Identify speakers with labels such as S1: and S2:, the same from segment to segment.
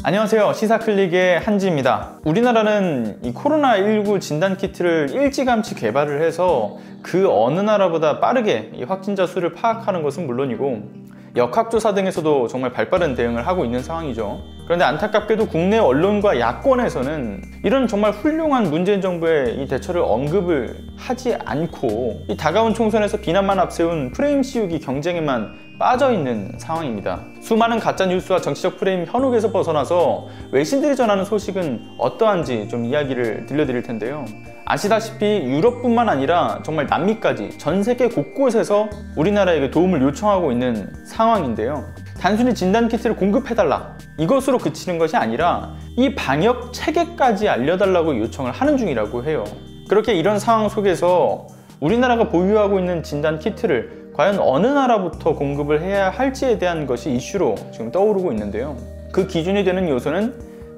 S1: 안녕하세요, 시사클릭의 한지입니다. 우리나라는 이 코로나19 진단키트를 일찌감치 개발을 해서 그 어느 나라보다 빠르게 이 확진자 수를 파악하는 것은 물론이고 역학조사 등에서도 정말 발빠른 대응을 하고 있는 상황이죠. 그런데 안타깝게도 국내 언론과 야권에서는 이런 정말 훌륭한 문재인 정부의 이 대처를 언급을 하지 않고 이 다가온 총선에서 비난만 앞세운 프레임 씌우기 경쟁에만 빠져있는 상황입니다. 수많은 가짜뉴스와 정치적 프레임 현혹에서 벗어나서 외신들이 전하는 소식은 어떠한지 좀 이야기를 들려드릴 텐데요. 아시다시피 유럽뿐만 아니라 정말 남미까지 전 세계 곳곳에서 우리나라에게 도움을 요청하고 있는 상황인데요. 단순히 진단키트를 공급해달라 이것으로 그치는 것이 아니라 이 방역 체계까지 알려달라고 요청을 하는 중이라고 해요. 그렇게 이런 상황 속에서 우리나라가 보유하고 있는 진단키트를 과연 어느 나라부터 공급을 해야 할지에 대한 것이 이슈로 지금 떠오르고 있는데요. 그 기준이 되는 요소는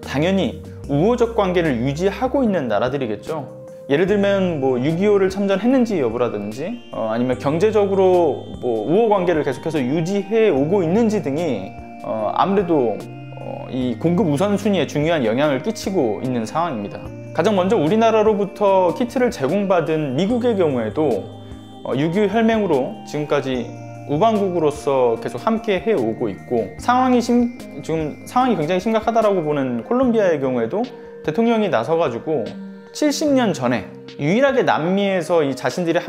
S1: 당연히 우호적 관계를 유지하고 있는 나라들이겠죠. 예를 들면 6.25를 참전했는지 여부라든지 아니면 경제적으로 우호 관계를 계속해서 유지해 오고 있는지 등이 아무래도 이 공급 우선순위에 중요한 영향을 끼치고 있는 상황입니다. 가장 먼저 우리나라로부터 키트를 제공받은 미국의 경우에도 6.25 혈맹으로 지금까지 우방국으로서 계속 함께 해오고 있고 지금 상황이 굉장히 심각하다라고 보는 콜롬비아의 경우에도 대통령이 나서가지고 70년 전에 유일하게 남미에서 이 자신들이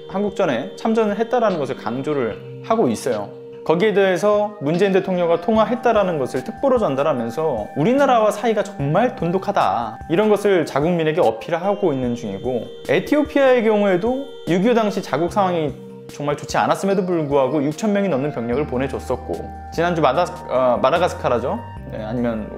S1: 한국전에 참전을 했다라는 것을 강조를 하고 있어요. 거기에 대해서 문재인 대통령과 통화했다라는 것을 특보로 전달하면서 우리나라와 사이가 정말 돈독하다 이런 것을 자국민에게 어필하고 있는 중이고, 에티오피아의 경우에도 6.25 당시 자국 상황이 정말 좋지 않았음에도 불구하고 6,000명이 넘는 병력을 보내줬었고, 지난주 마다가스카라죠. 아니면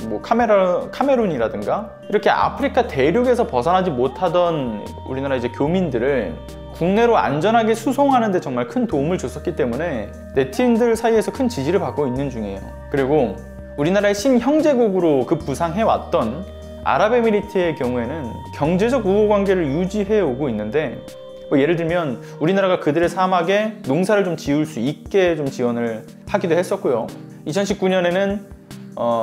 S1: 카메룬이라든가 이렇게 아프리카 대륙에서 벗어나지 못하던 우리나라 이제 교민들을 국내로 안전하게 수송하는 데 정말 큰 도움을 줬었기 때문에 네티즌들 사이에서 큰 지지를 받고 있는 중이에요. 그리고 우리나라의 신형제국으로 부상해왔던 아랍에미리트의 경우에는 경제적 우호 관계를 유지해 오고 있는데, 예를 들면 우리나라가 그들의 사막에 농사를 좀 지을 수 있게 좀 지원을 하기도 했었고요. 2019년에는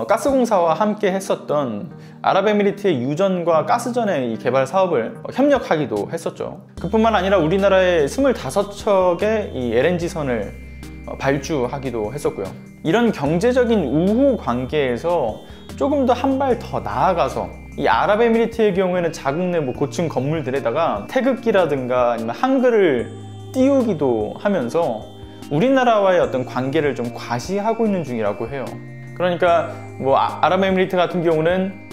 S1: 가스공사와 함께 했었던 아랍에미리트의 유전과 가스전의 이 개발 사업을 협력하기도 했었죠. 그뿐만 아니라 우리나라의 25척의 이 LNG선을 발주하기도 했었고요. 이런 경제적인 우호 관계에서 조금 더 한 발 더 나아가서 이 아랍에미리트의 경우에는 자국 내 고층 건물들에다가 태극기라든가 아니면 한글을 띄우기도 하면서 우리나라와의 어떤 관계를 좀 과시하고 있는 중이라고 해요. 그러니까 아랍에미리트 같은 경우는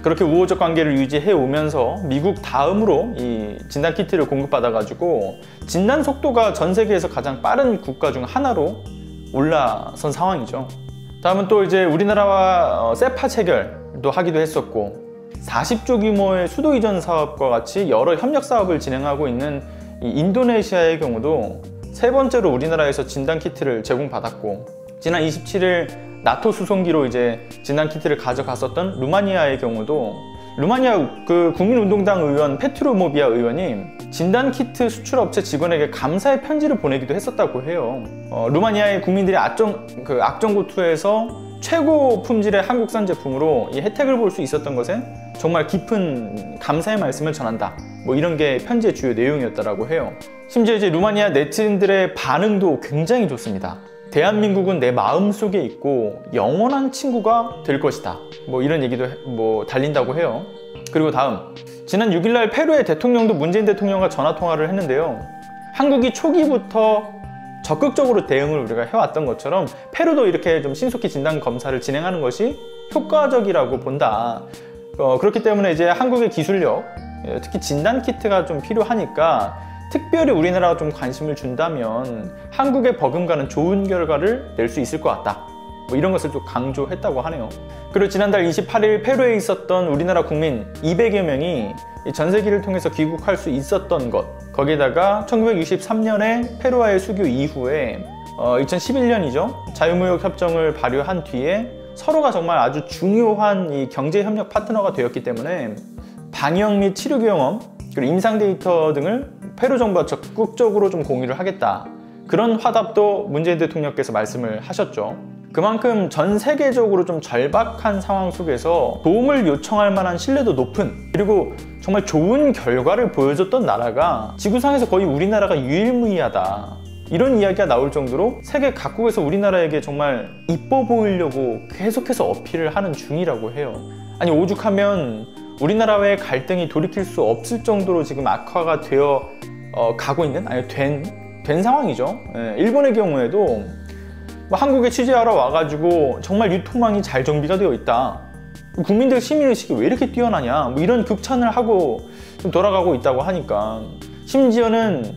S1: 그렇게 우호적 관계를 유지해 오면서 미국 다음으로 이 진단키트를 공급받아가지고 진단 속도가 전 세계에서 가장 빠른 국가 중 하나로 올라선 상황이죠. 다음은 또 이제 우리나라와 세파 체결도 하기도 했었고, 40조 규모의 수도 이전 사업과 같이 여러 협력 사업을 진행하고 있는 이 인도네시아의 경우도 세 번째로 우리나라에서 진단키트를 제공받았고, 지난 27일 나토 수송기로 이제 진단키트를 가져갔었던 루마니아의 경우도 루마니아 국민운동당 의원 페트로모비아 의원이 진단키트 수출업체 직원에게 감사의 편지를 보내기도 했었다고 해요. 루마니아의 국민들이 악정고투에서 최고 품질의 한국산 제품으로 이 혜택을 볼 수 있었던 것에 정말 깊은 감사의 말씀을 전한다, 이런 게 편지의 주요 내용이었다고 해요. 심지어 이제 루마니아 네티즌들의 반응도 굉장히 좋습니다. 대한민국은 내 마음속에 있고 영원한 친구가 될 것이다, 이런 얘기도 달린다고 해요. 그리고 다음, 지난 6일날 페루의 대통령도 문재인 대통령과 전화통화를 했는데요. 한국이 초기부터 적극적으로 대응을 우리가 해왔던 것처럼 페루도 이렇게 좀 신속히 진단 검사를 진행하는 것이 효과적이라고 본다. 그렇기 때문에 이제 한국의 기술력, 특히 진단키트가 좀 필요하니까 특별히 우리나라가 좀 관심을 준다면 한국의 버금가는 좋은 결과를 낼 수 있을 것 같다, 이런 것을 좀 강조했다고 하네요. 그리고 지난달 28일 페루에 있었던 우리나라 국민 200여 명이 전세기를 통해서 귀국할 수 있었던 것, 거기에다가 1963년에 페루와의 수교 이후에 2011년이죠. 자유무역 협정을 발효한 뒤에 서로가 정말 아주 중요한 이 경제협력 파트너가 되었기 때문에 방역 및 치료 경험, 그리고 임상 데이터 등을 페루 정부와 적극적으로 좀 공유를 하겠다, 그런 화답도 문재인 대통령께서 말씀을 하셨죠. 그만큼 전 세계적으로 좀 절박한 상황 속에서 도움을 요청할 만한 신뢰도 높은, 그리고 정말 좋은 결과를 보여줬던 나라가 지구상에서 거의 우리나라가 유일무이하다, 이런 이야기가 나올 정도로 세계 각국에서 우리나라에게 정말 이뻐 보이려고 계속해서 어필을 하는 중이라고 해요. 아니, 오죽하면 우리나라와의 갈등이 돌이킬 수 없을 정도로 지금 악화가 되어 가고 있는, 아니 된 상황이죠. 일본의 경우에도 뭐 한국에 취재하러 와가지고 정말 유통망이 잘 정비가 되어 있다, 국민들 시민의식이 왜 이렇게 뛰어나냐, 뭐 이런 극찬을 하고 좀 돌아가고 있다고 하니까, 심지어는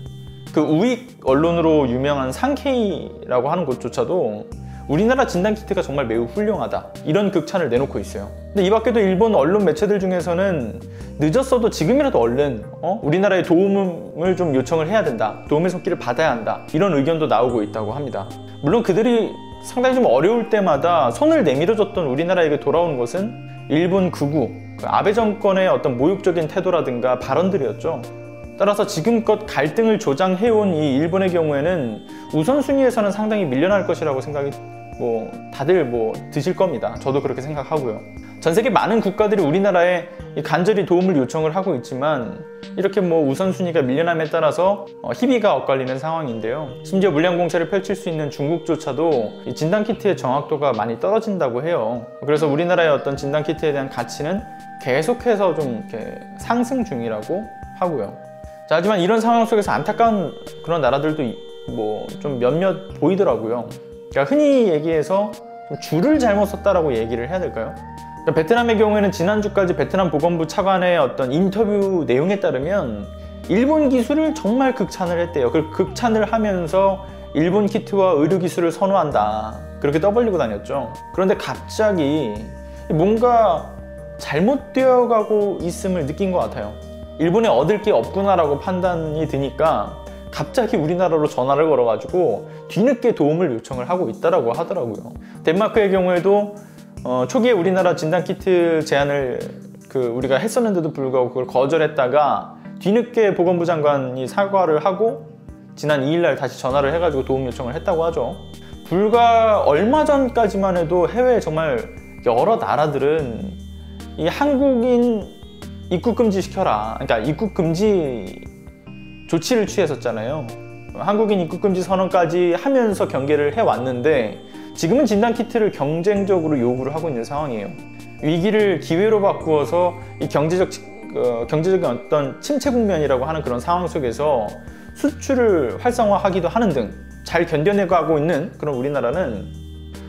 S1: 그 우익 언론으로 유명한 상케이라고 하는 곳조차도 우리나라 진단키트가 정말 매우 훌륭하다, 이런 극찬을 내놓고 있어요. 근데 이 밖에도 일본 언론 매체들 중에서는 늦었어도 지금이라도 얼른 우리나라에 도움을 좀 요청을 해야 된다, 도움의 손길을 받아야 한다, 이런 의견도 나오고 있다고 합니다. 물론 그들이 상당히 좀 어려울 때마다 손을 내밀어줬던 우리나라에게 돌아오는 것은 일본 극우, 아베 정권의 어떤 모욕적인 태도라든가 발언들이었죠. 따라서 지금껏 갈등을 조장해온 이 일본의 경우에는 우선순위에서는 상당히 밀려날 것이라고 생각이 다들 드실 겁니다. 저도 그렇게 생각하고요. 전 세계 많은 국가들이 우리나라에 간절히 도움을 요청을 하고 있지만 이렇게 우선순위가 밀려남에 따라서 희비가 엇갈리는 상황인데요. 심지어 물량 공세를 펼칠 수 있는 중국조차도 진단키트의 정확도가 많이 떨어진다고 해요. 그래서 우리나라의 어떤 진단키트에 대한 가치는 계속해서 좀 이렇게 상승 중이라고 하고요. 자, 하지만 이런 상황 속에서 안타까운 그런 나라들도 좀 몇몇 보이더라고요. 그러니까 흔히 얘기해서 줄을 잘못 썼다라고 얘기를 해야 될까요? 그러니까 베트남의 경우에는 지난주까지 베트남 보건부 차관의 어떤 인터뷰 내용에 따르면 일본 기술을 정말 극찬을 했대요. 그 극찬을 하면서 일본 키트와 의료 기술을 선호한다, 그렇게 떠벌리고 다녔죠. 그런데 갑자기 뭔가 잘못되어 가고 있음을 느낀 것 같아요. 일본에 얻을 게 없구나라고 판단이 드니까 갑자기 우리나라로 전화를 걸어가지고 뒤늦게 도움을 요청을 하고 있다라고 하더라고요. 덴마크의 경우에도 초기에 우리나라 진단키트 제안을 우리가 했었는데도 불구하고 그걸 거절했다가 뒤늦게 보건부 장관이 사과를 하고 지난 2일날 다시 전화를 해가지고 도움 요청을 했다고 하죠. 불과 얼마 전까지만 해도 해외 정말 여러 나라들은 이 한국인 입국 금지 시켜라, 그러니까 입국 금지 조치를 취했었잖아요. 한국인 입국 금지 선언까지 하면서 경계를 해왔는데 지금은 진단키트를 경쟁적으로 요구를 하고 있는 상황이에요. 위기를 기회로 바꾸어서 이 경제적인 어떤 침체 국면이라고 하는 그런 상황 속에서 수출을 활성화하기도 하는 등 잘 견뎌내가고 있는 그런 우리나라는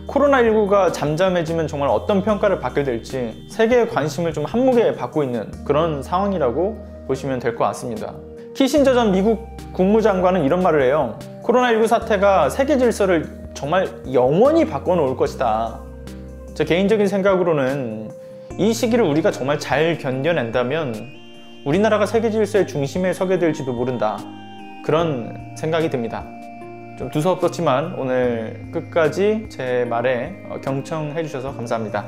S1: 코로나19가 잠잠해지면 정말 어떤 평가를 받게 될지 세계의 관심을 좀 한몫에 받고 있는 그런 상황이라고 보시면 될 것 같습니다. 키신저 전 미국 국무장관은 이런 말을 해요. 코로나19 사태가 세계 질서를 정말 영원히 바꿔놓을 것이다. 제 개인적인 생각으로는 이 시기를 우리가 정말 잘 견뎌낸다면 우리나라가 세계 질서의 중심에 서게 될지도 모른다, 그런 생각이 듭니다. 좀 두서없었지만 오늘 끝까지 제 말에 경청해 주셔서 감사합니다.